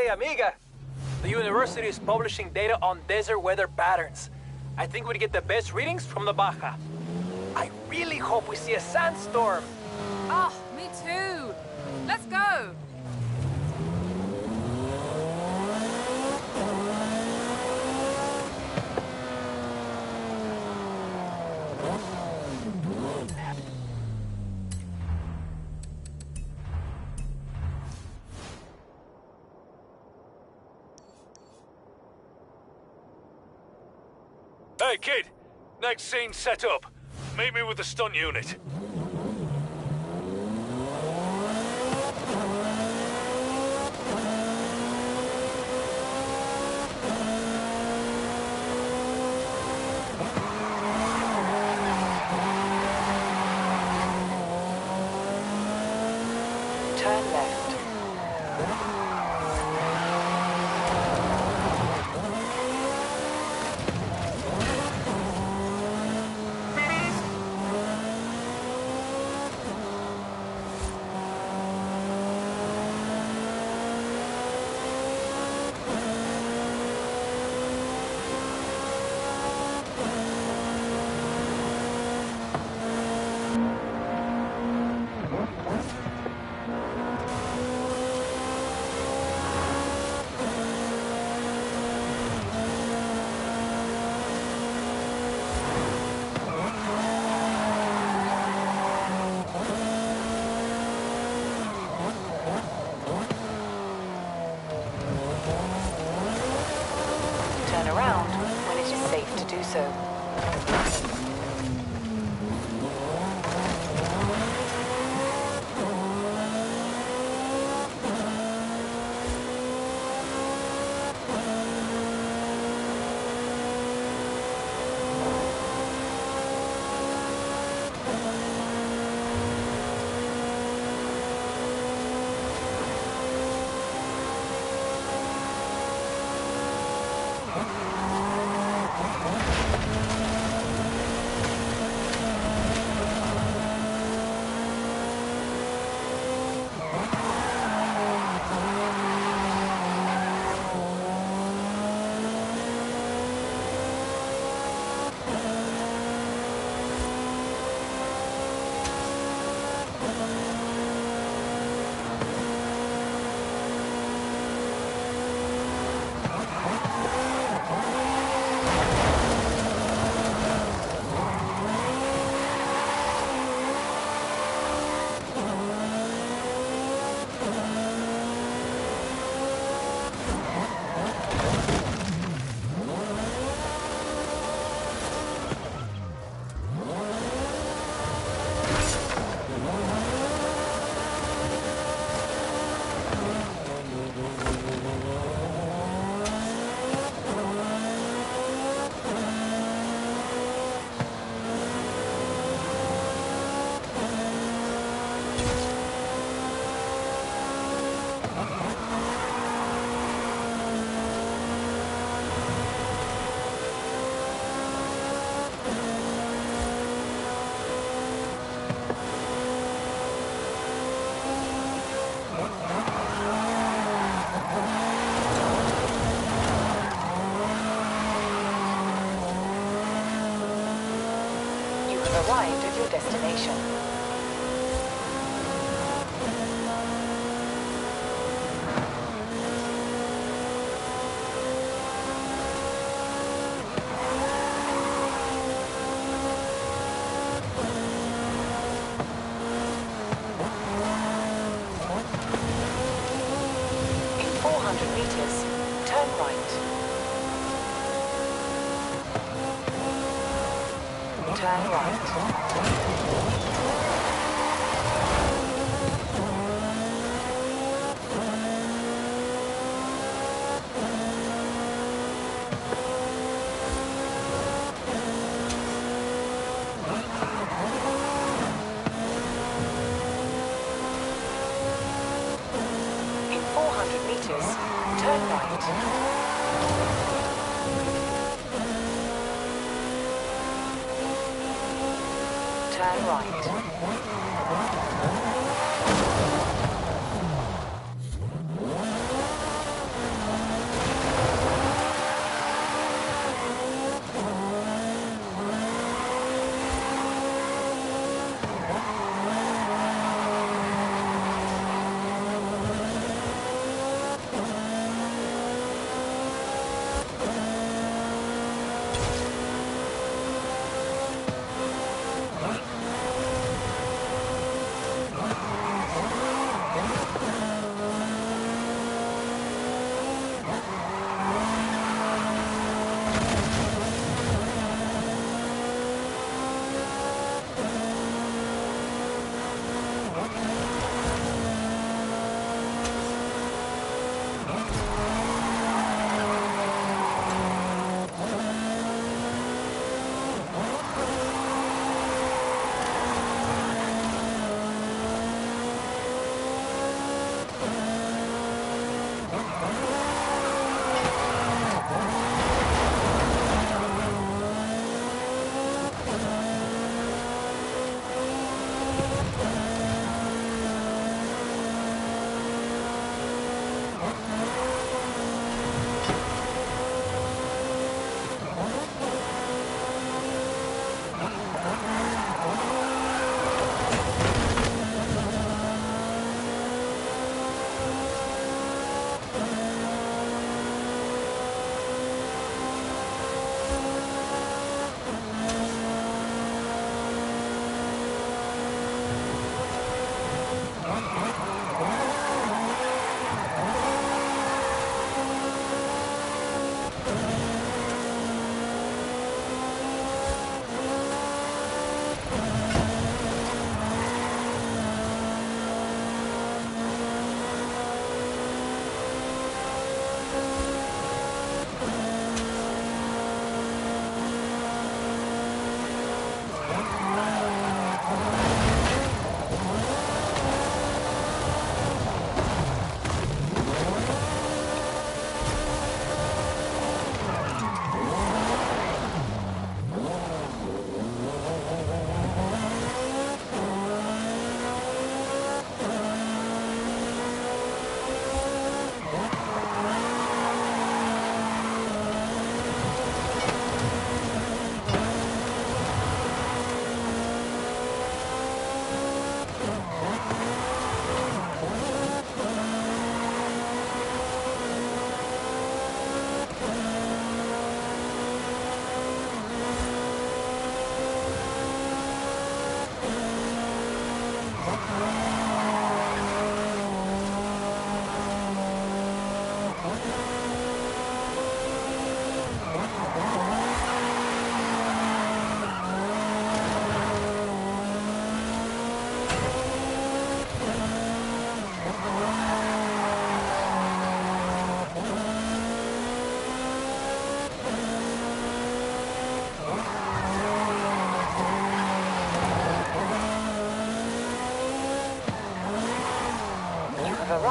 Hey, amiga. The university is publishing data on desert weather patterns. I think we'd get the best readings from the Baja. I really hope we see a sandstorm. Oh, me too. Let's go. Hey, kid. Next scene set up. Meet me with the stunt unit. Turn left. Turn around when it is safe to do so. Arrived at your destination. In 400 meters, turn right. Turn right. In 400 meters, turn right. Turn right.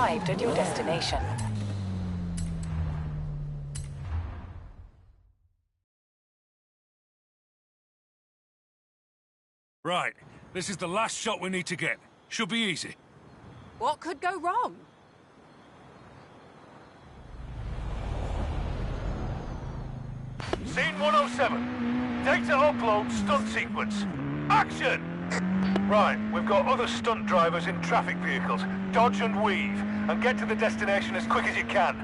arrived at your destination. Right, this is the last shot we need to get. Should be easy. What could go wrong? Scene 107. Data upload stunt sequence. Action! Right, we've got other stunt drivers in traffic vehicles. Dodge and weave, and get to the destination as quick as you can.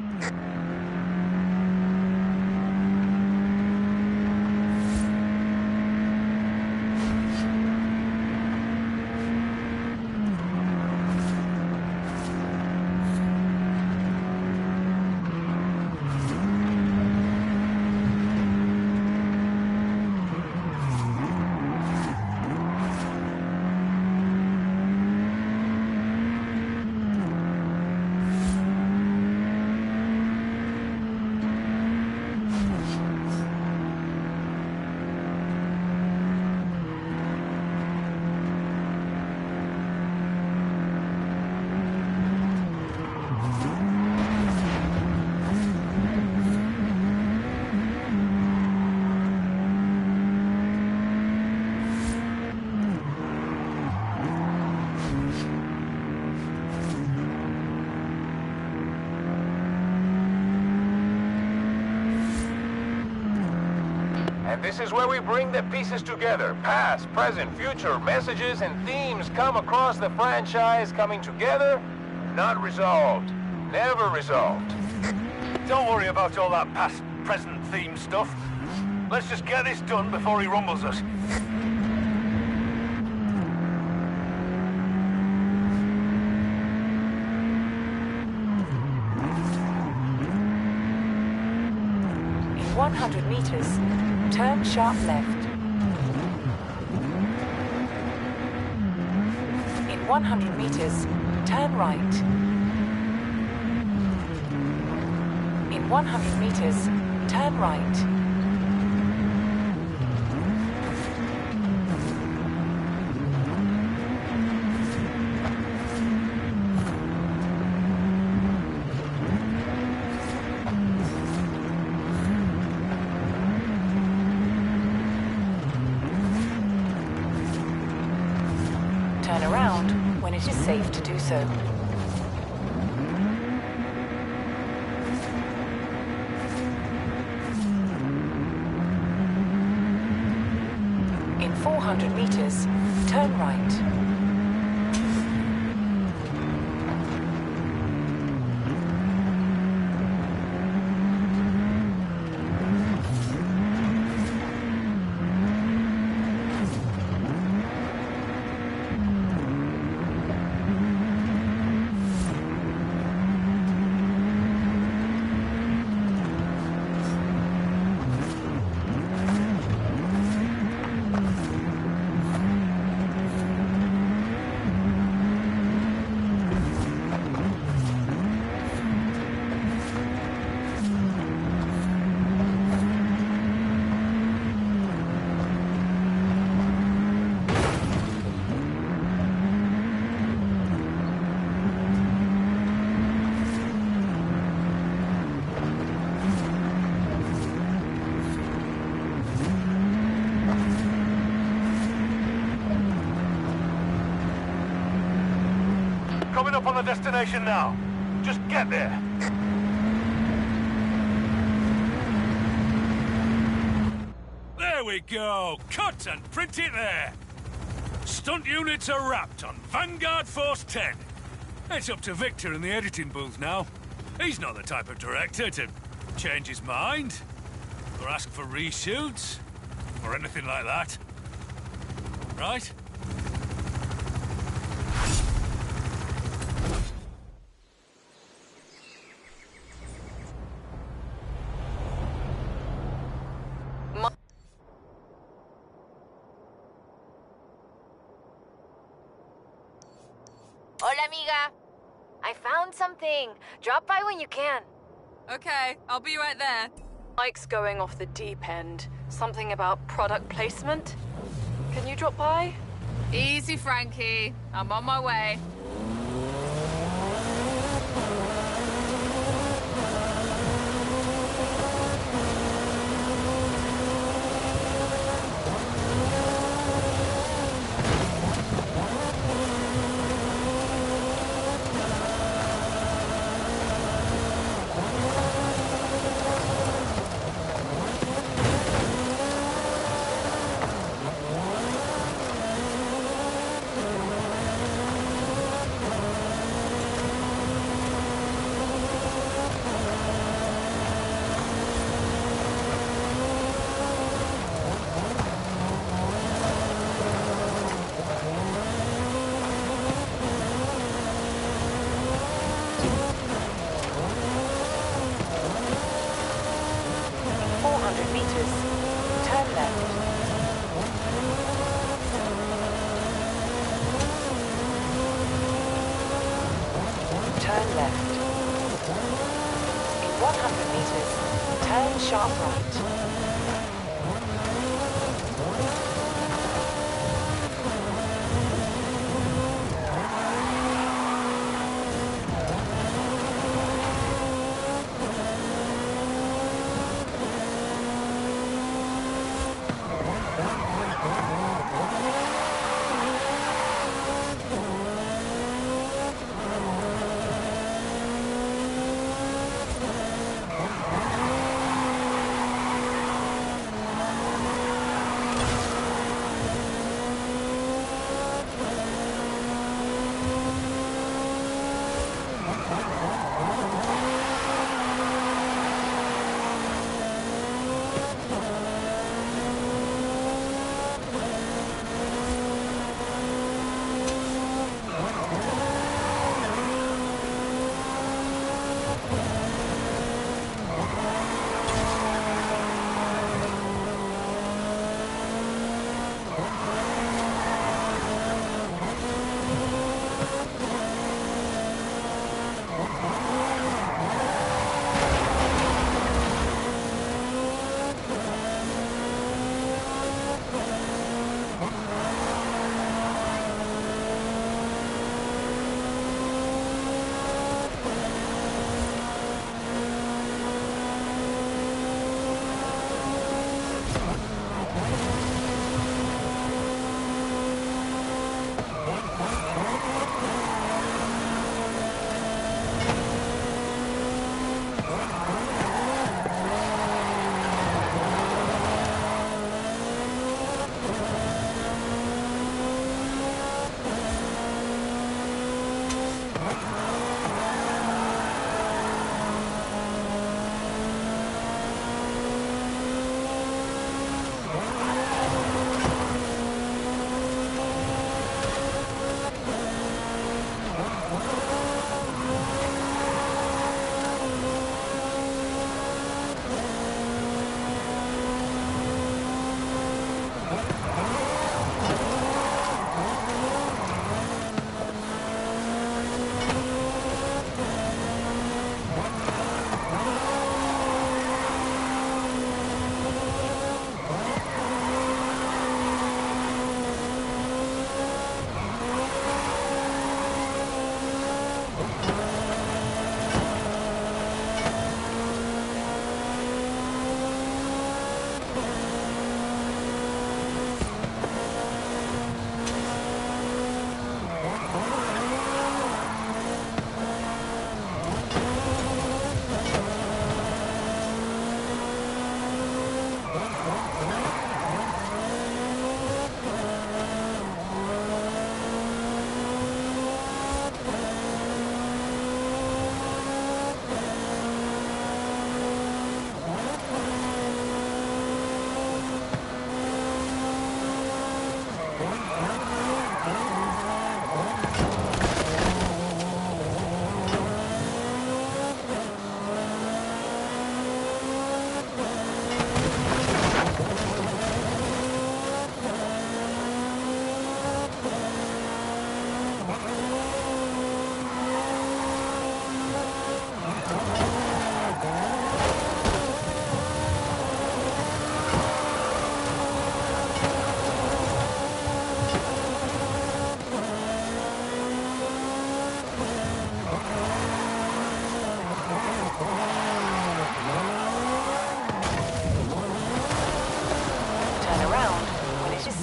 This is where we bring the pieces together. Past, present, future, messages and themes come across the franchise coming together, not resolved. Never resolved. Don't worry about all that past, present theme stuff. Let's just get this done before he rumbles us. In 100 meters, turn sharp left. In 100 meters, turn right. In 100 meters, turn right. Turn around when it is safe to do so. In 400 meters, turn right. Coming up on the destination now. Just get there. There we go. Cut and print it there. Stunt units are wrapped on Vanguard Force 10. It's up to Victor in the editing booth now. He's not the type of director to change his mind, or ask for reshoots, or anything like that. Right? Hola, amiga. I found something. Drop by when you can. Okay, I'll be right there. Mike's going off the deep end. Something about product placement. Can you drop by? Easy, Frankie. I'm on my way. meters. Turn sharp right.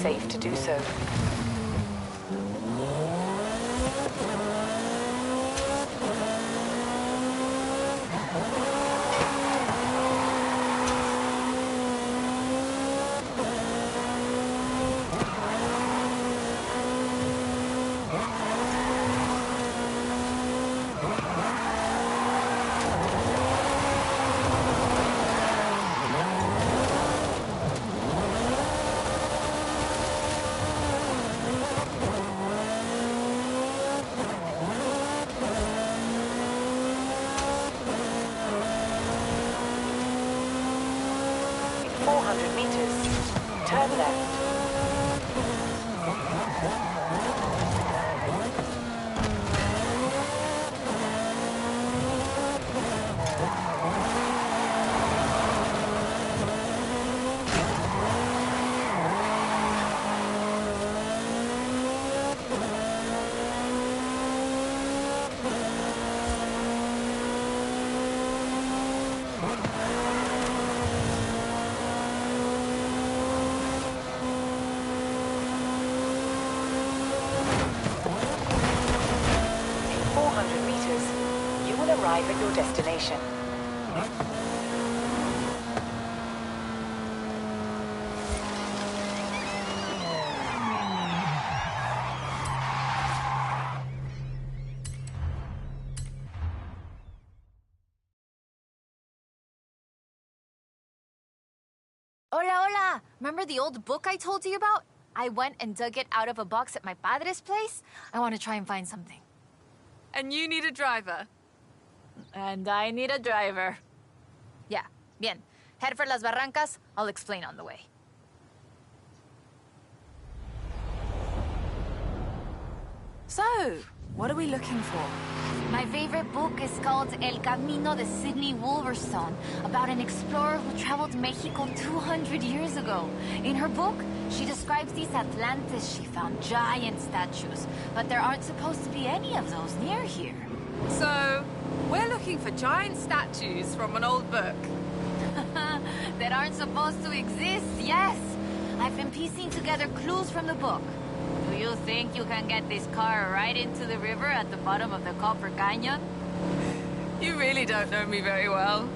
Safe to do so. Turn left. arrive at your destination. Hola, hola! Remember the old book I told you about? I went and dug it out of a box at my padre's place. I want to try and find something. And you need a driver. And I need a driver. Yeah, bien. Head for Las Barrancas. I'll explain on the way. So, what are we looking for? My favorite book is called El Camino de Sidney Wolverstone, about an explorer who traveled Mexico 200 years ago. In her book, she describes these Atlantis she found, giant statues, but there aren't supposed to be any of those near here. So, we're looking for giant statues from an old book. That aren't supposed to exist, yes. I've been piecing together clues from the book. Do you think you can get this car right into the river at the bottom of the Copper Canyon? You really don't know me very well.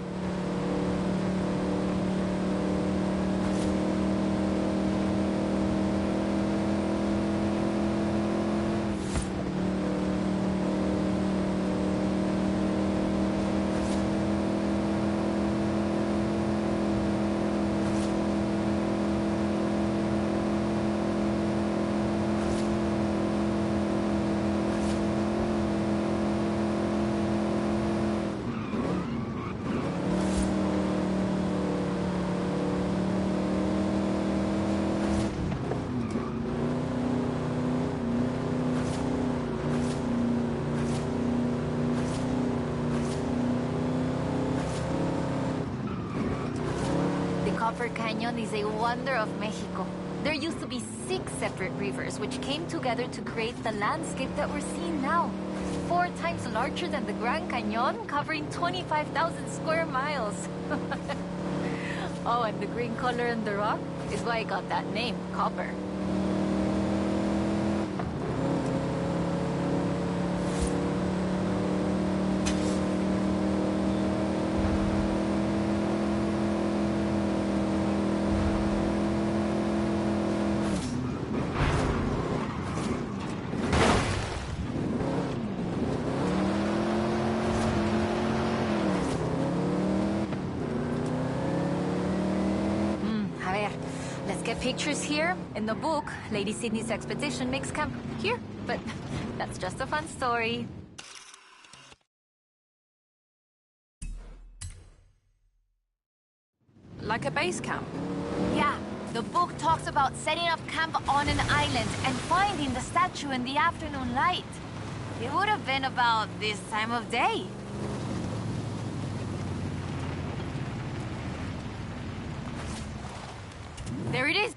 Copper Canyon is a wonder of Mexico. There used to be 6 separate rivers which came together to create the landscape that we're seeing now. 4 times larger than the Grand Canyon, covering 25,000 square miles. Oh, and the green color in the rock is why I got that name, copper. Let's get pictures here. In the book, Lady Sydney's expedition makes camp here, but that's just a fun story. Like a base camp. Yeah, the book talks about setting up camp on an island and finding the statue in the afternoon light. It would have been about this time of day. There it is.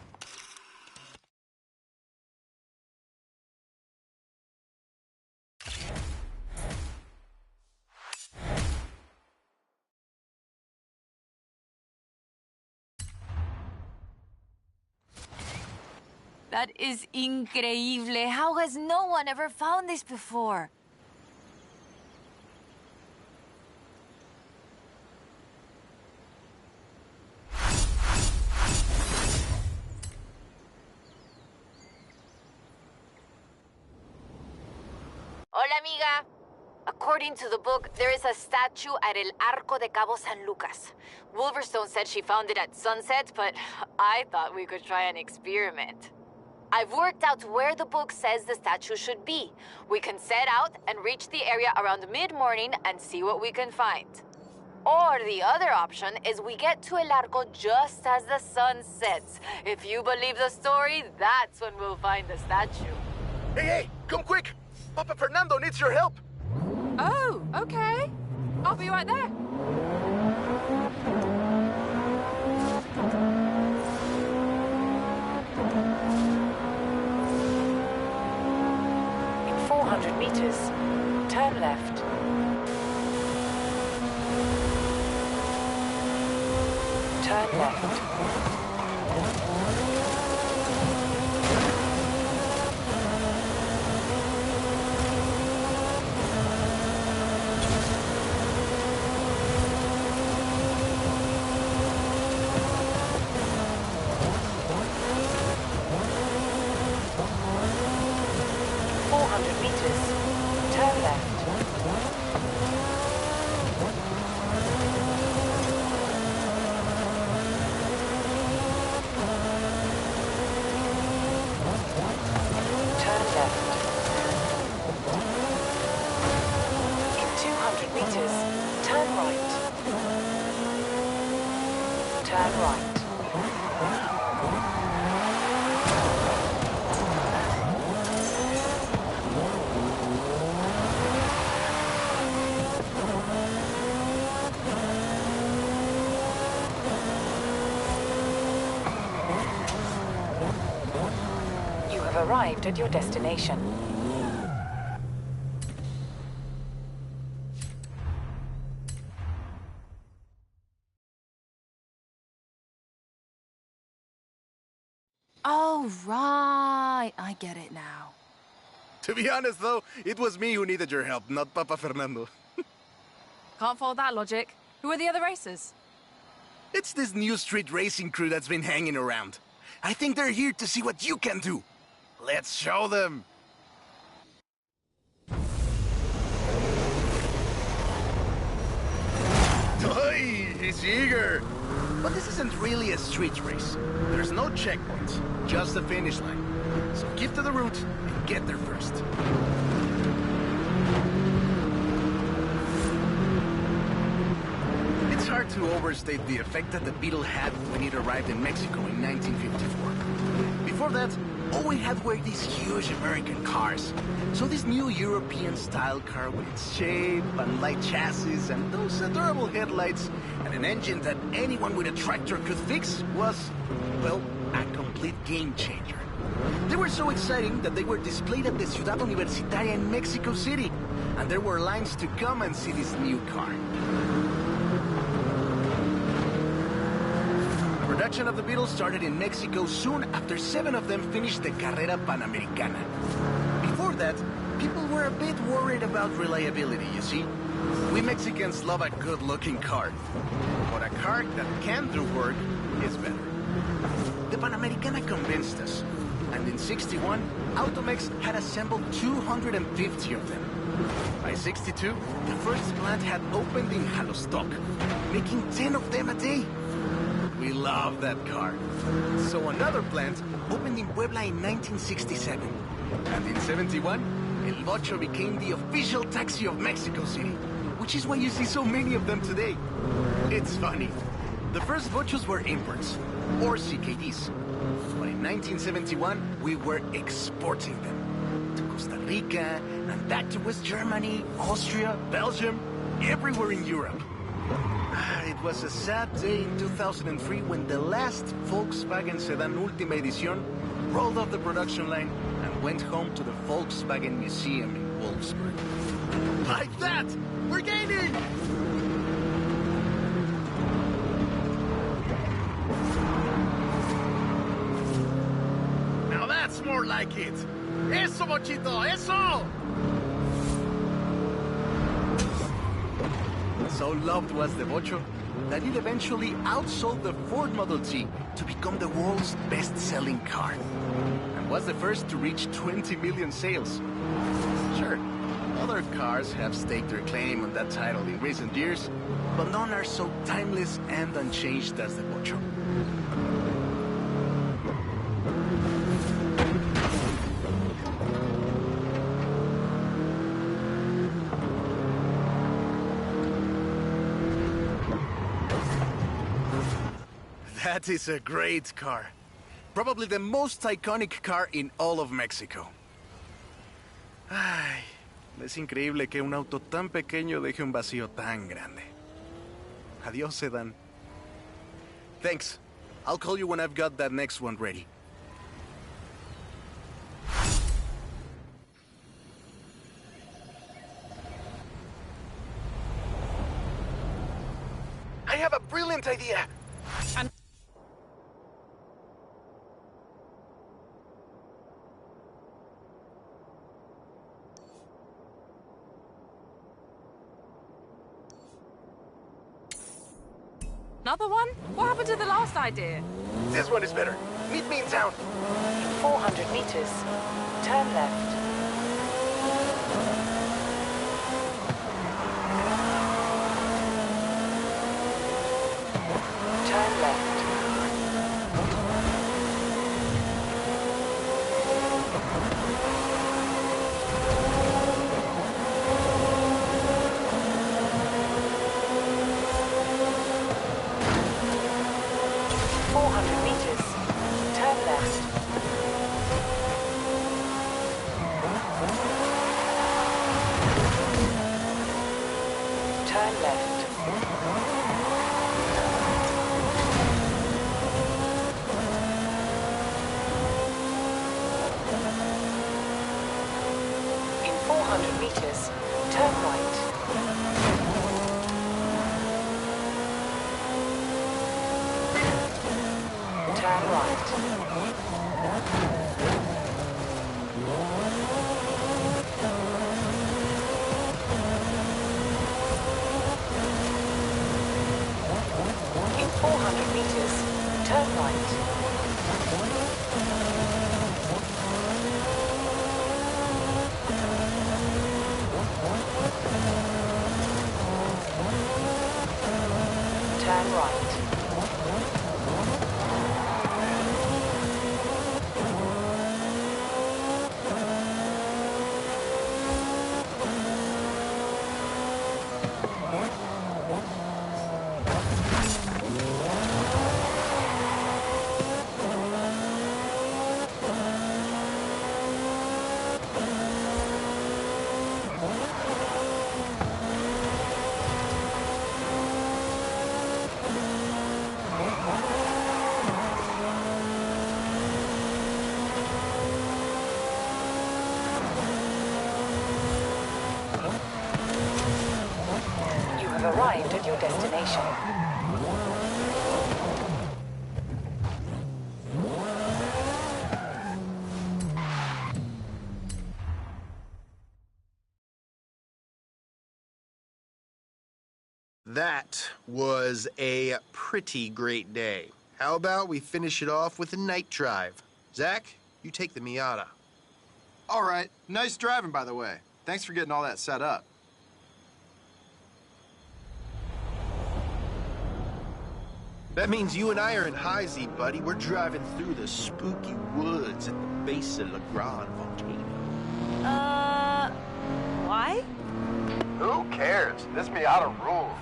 That is increíble. How has no one ever found this before? Hola, amiga. According to the book, there is a statue at El Arco de Cabo San Lucas. Wolverstone said she found it at sunset, but I thought we could try an experiment. I've worked out where the book says the statue should be. We can set out and reach the area around mid-morning and see what we can find. Or the other option is we get to El Arco just as the sun sets. If you believe the story, that's when we'll find the statue. Hey, come quick! Papa Fernando needs your help! Oh, okay. I'll be right there. In 400 meters, turn left. Turn left. arrived at your destination. Oh, right. I get it now. To be honest, though, it was me who needed your help, not Papa Fernando. Can't follow that logic. Who are the other racers? It's this new street racing crew that's been hanging around. I think they're here to see what you can do. Let's show them. Oi, he's eager. But this isn't really a street race. There's no checkpoints, just a finish line. So keep to the route and get there first. It's hard to overstate the effect that the Beetle had when it arrived in Mexico in 1954. Before that, all we had were these huge American cars. So this new European-style car with its shape and light chassis and those adorable headlights and an engine that anyone with a tractor could fix was, well, a complete game changer. They were so exciting that they were displayed at the Ciudad Universitaria in Mexico City, and there were lines to come and see this new car. Production of the Beetle started in Mexico soon after 7 of them finished the Carrera Panamericana. Before that, people were a bit worried about reliability, you see. We Mexicans love a good-looking car, but a car that can do work is better. The Panamericana convinced us, and in '61, Automex had assembled 250 of them. By '62, the first plant had opened in Jalostoc, making 10 of them a day. We love that car. So another plant opened in Puebla in 1967. And in '71, El Bocho became the official taxi of Mexico City, which is why you see so many of them today. It's funny. The first Bochos were imports, or CKDs. But in 1971, we were exporting them to Costa Rica, and back to West Germany, Austria, Belgium, everywhere in Europe. It was a sad day in 2003 when the last Volkswagen sedan Última Edición rolled off the production line and went home to the Volkswagen Museum in Wolfsburg. Like that! We're gaining! Now that's more like it! Eso, Bochito, eso! So loved was the Bocho that it eventually outsold the Ford Model T to become the world's best-selling car, and was the first to reach 20 million sales. Sure, other cars have staked their claim on that title in recent years, but none are so timeless and unchanged as the Bocho. That is a great car. Probably the most iconic car in all of Mexico. Ay, es increíble que un auto tan pequeño deje un vacío tan grande. Adiós, sedan. Thanks. I'll call you when I've got that next one ready. I have a brilliant idea. Another one? What happened to the last idea? This one is better. Meet me in town. 400 meters. Turn left. Turn left. 400 meters. Turn left. 400 meters, turn right. Turn right. In 400 meters, turn right. Turn right. You have arrived at your destination. That was a pretty great day. How about we finish it off with a night drive? Zach, you take the Miata. All right. Nice driving, by the way. Thanks for getting all that set up. That means you and I are in High Z, buddy. We're driving through the spooky woods at the base of La Grande volcano. Why? Who cares? This Miata rules.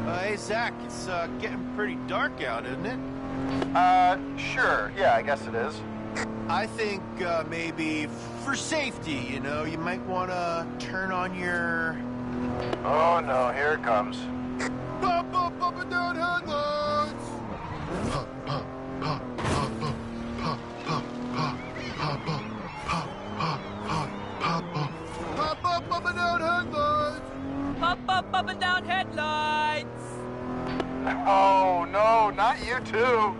Hey, Zach, it's getting pretty dark out, isn't it? Sure. Yeah, I guess it is. I think maybe for safety, you know, you might want to turn on your... Oh, no, here it comes. Pop up and down headlights! Pop, pop, pop, pop, pop, pop, pop, pop, pop, pop, pop, pop, pop, pop, pop up and down headlights! Pop up and down headlights! Oh, no, not you too.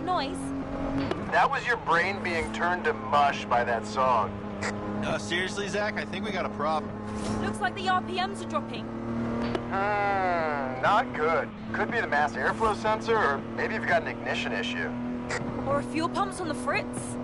Noise? That was your brain being turned to mush by that song. Seriously, Zach, I think we got a problem. Looks like the RPMs are dropping. Not good. Could be the mass airflow sensor, or maybe you've got an ignition issue. Or a fuel pump's on the fritz.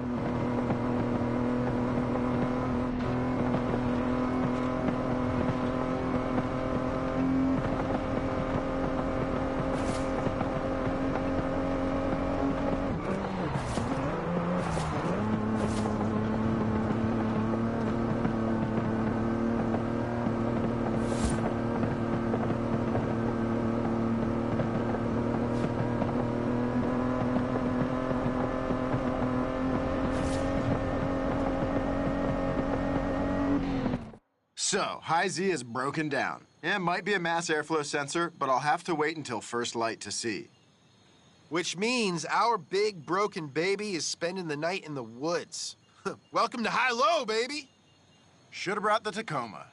So, High Z is broken down. It might be a mass airflow sensor, but I'll have to wait until first light to see. Which means our big broken baby is spending the night in the woods. Welcome to High-Low, baby! Should have brought the Tacoma.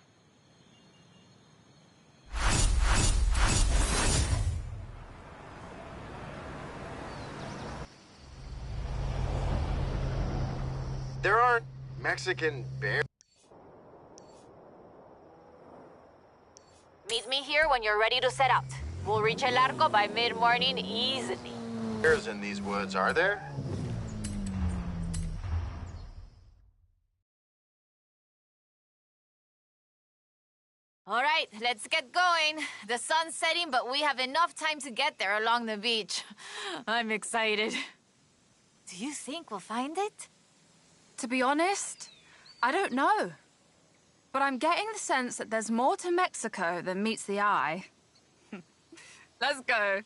Mexican bear. Meet me here when you're ready to set out. We'll reach El Arco by mid-morning easily. Bears in these woods, are there? All right, let's get going. The sun's setting, but we have enough time to get there along the beach. I'm excited. Do you think we'll find it? To be honest, I don't know. But I'm getting the sense that there's more to Mexico than meets the eye. Let's go.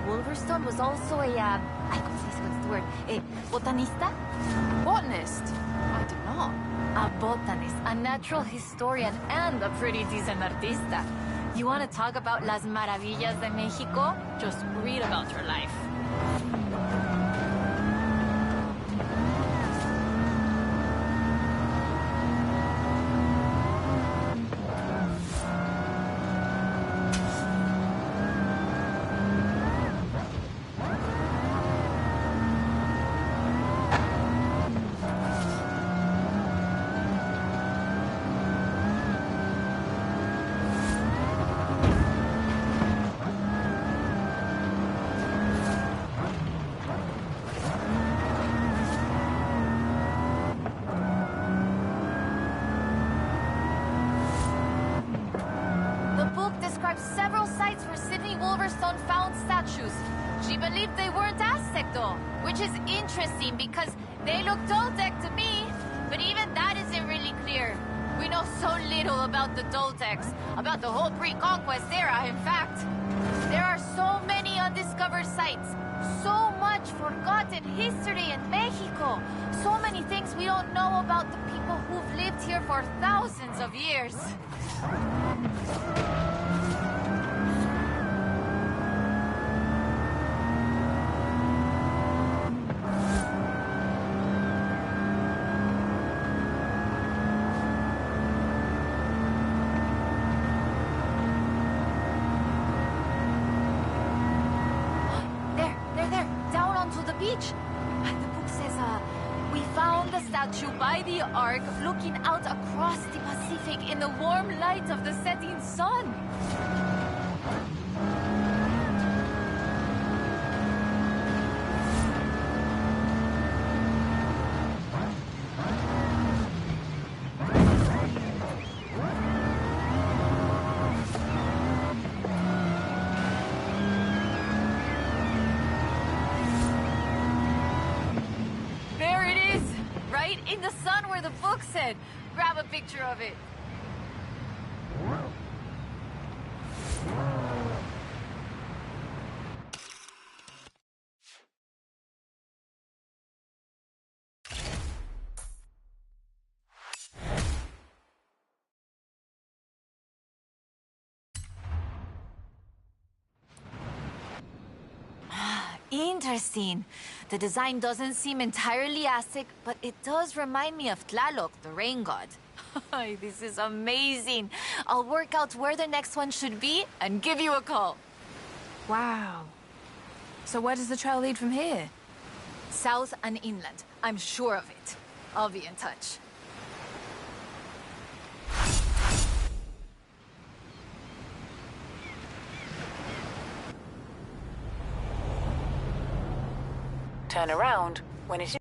Wolverstone was also a, what's the word? A botanista? Botanist? I did not. A botanist, a natural historian, and a pretty decent artista. You want to talk about las maravillas de Mexico? Just read about her life. Several sites where Sydney Wolverstone found statues. She believed they weren't Aztec though, which is interesting because they look Toltec to me, but even that isn't really clear. We know so little about the Toltecs, about the whole pre-conquest era, in fact. There are so many undiscovered sites, so much forgotten history in Mexico, so many things we don't know about the people who've lived here for thousands of years. By the Ark, looking out across the Pacific in the warm light of the setting sun. In the sun where the book said. Grab a picture of it. Interesting. The design doesn't seem entirely Aztec, but it does remind me of Tlaloc, the rain god. This is amazing. I'll work out where the next one should be and give you a call. Wow. So where does the trail lead from here? South and inland. I'm sure of it. I'll be in touch. Turn around when it is...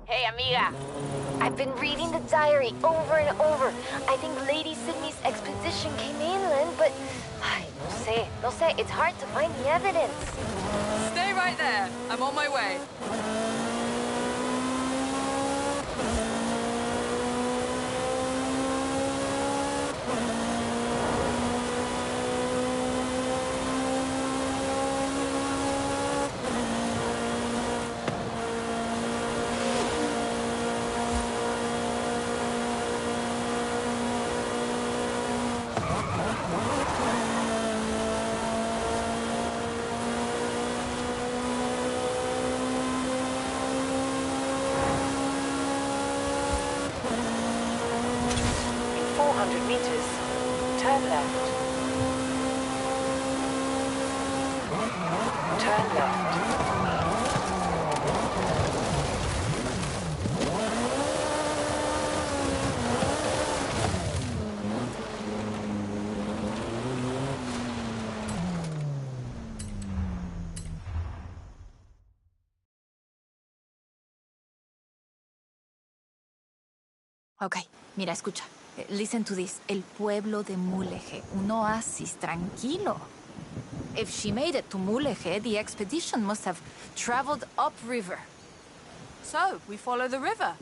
Hey, amiga. I've been reading the diary over and over. I think Lady Sydney's expedition came inland, but... No sé. It's hard to find the evidence. Stay right there. I'm on my way. 200 meters. Turn left. Turn left. Ok, mira, escucha. Listen to this. El pueblo de Mulegé. Un oasis tranquilo. If she made it to Mulegé, the expedition must have traveled upriver. So, we follow the river.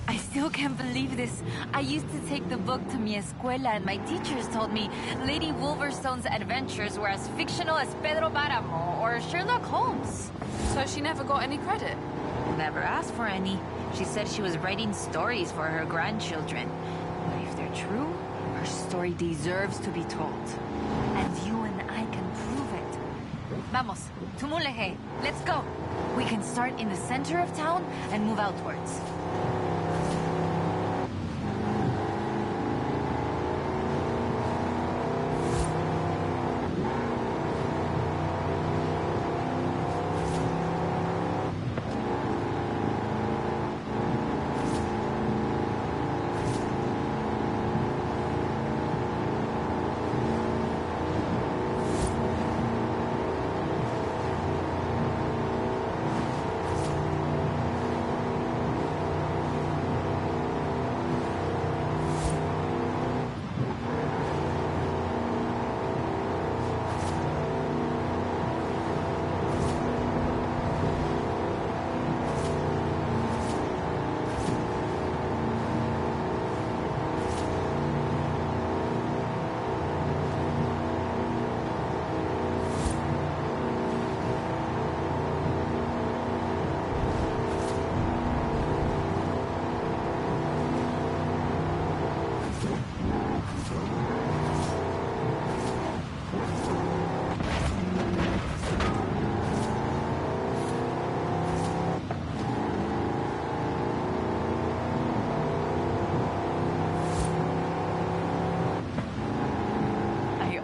I still can't believe this. I used to take the book to mi escuela and my teachers told me Lady Wolverstone's adventures were as fictional as Pedro Páramo or Sherlock Holmes. So she never got any credit? Never asked for any. She said she was writing stories for her grandchildren. But if they're true, her story deserves to be told. And you and I can prove it. Vamos, to Mulegé. Let's go. We can start in the center of town and move outwards.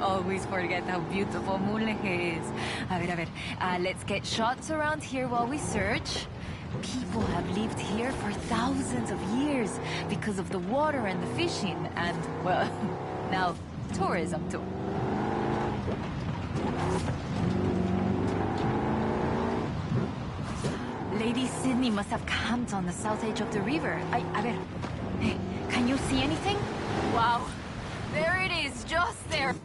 Always forget how beautiful Mulegé is. A ver. Let's get shots around here while we search. People have lived here for thousands of years because of the water and the fishing and, well, now tourism too. Lady Sydney must have camped on the south edge of the river. A ver, hey, can you see anything? Wow. There it is, just there.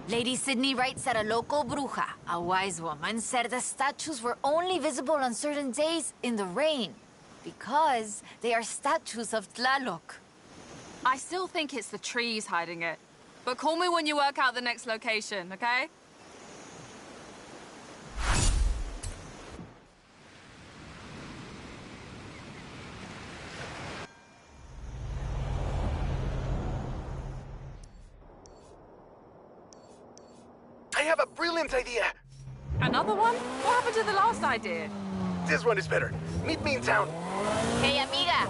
Lady Sydney writes that a local bruja, a wise woman, said the statues were only visible on certain days in the rain because they are statues of Tlaloc. I still think it's the trees hiding it. But call me when you work out the next location, okay? I have a brilliant idea. Another one? What happened to the last idea? This one is better. Meet me in town. Hey, amiga.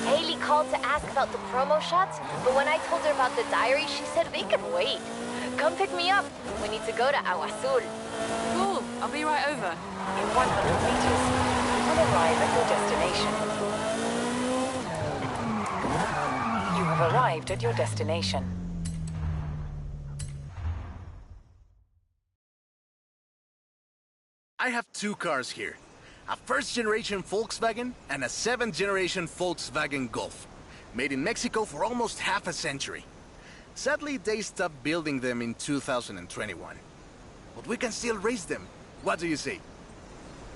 Haley called to ask about the promo shots, but when I told her about the diary, she said they can wait. Come pick me up. We need to go to Agua Azul. Cool. I'll be right over. In 100 meters, you will arrive at your destination. You have arrived at your destination. I have two cars here. A first-generation Volkswagen and a seventh-generation Volkswagen Golf. Made in Mexico for almost half a century. Sadly, they stopped building them in 2021. But we can still race them. What do you say?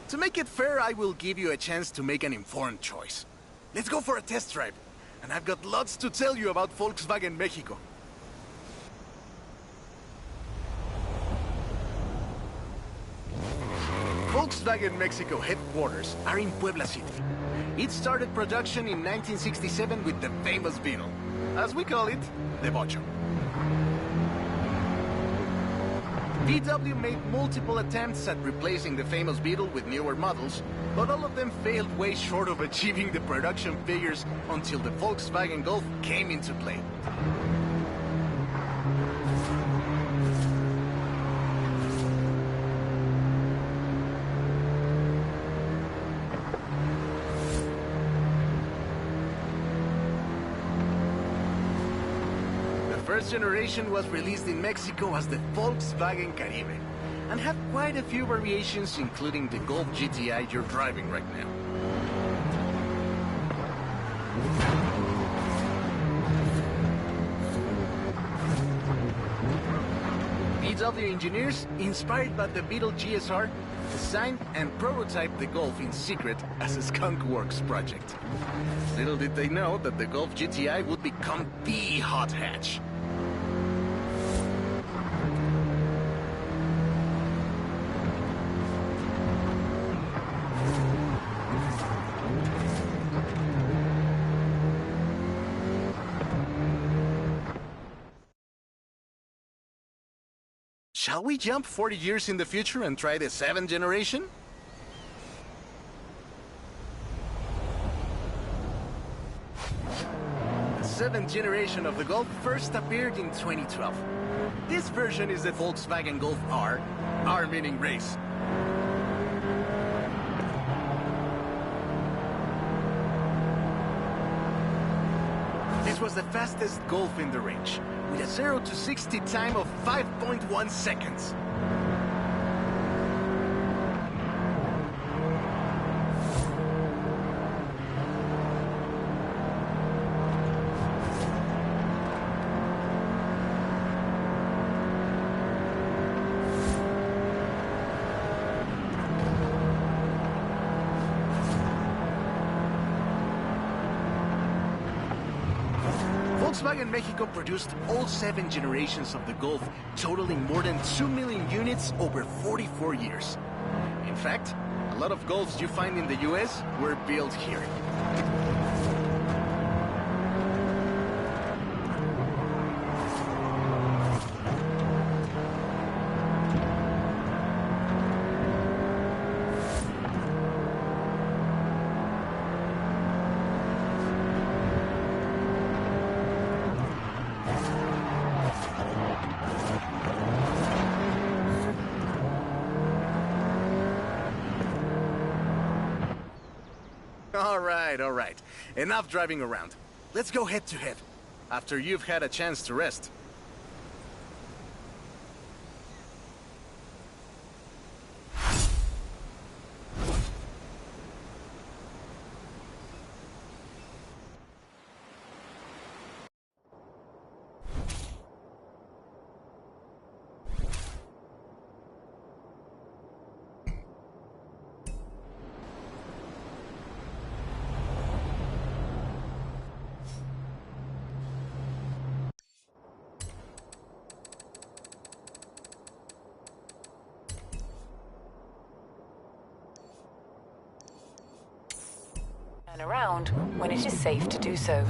To make it fair, I will give you a chance to make an informed choice. Let's go for a test drive. And I've got lots to tell you about Volkswagen Mexico. Volkswagen Mexico headquarters are in Puebla City. It started production in 1967 with the famous Beetle. As we call it, the Bocho. VW made multiple attempts at replacing the famous Beetle with newer models, but all of them failed way short of achieving the production figures until the Volkswagen Golf came into play. The first generation was released in Mexico as the Volkswagen Caribe, and had quite a few variations, including the Golf GTI you're driving right now. VW engineers, inspired by the Beetle GSR, designed and prototyped the Golf in secret as a Skunk Works project. Little did they know that the Golf GTI would become the hot hatch. Shall we jump 40 years in the future and try the 7th generation? The 7th generation of the Golf first appeared in 2012. This version is the Volkswagen Golf R, R meaning race. This was the fastest Golf in the range, with a 0 to 60 time of 5.1 seconds. Volkswagen Mexico produced all 7 generations of the Golf, totaling more than 2 million units over 44 years. In fact, a lot of Golfs you find in the US were built here. All right. Enough driving around. Let's go head to head, after you've had a chance to rest. Turn around when it is safe to do so.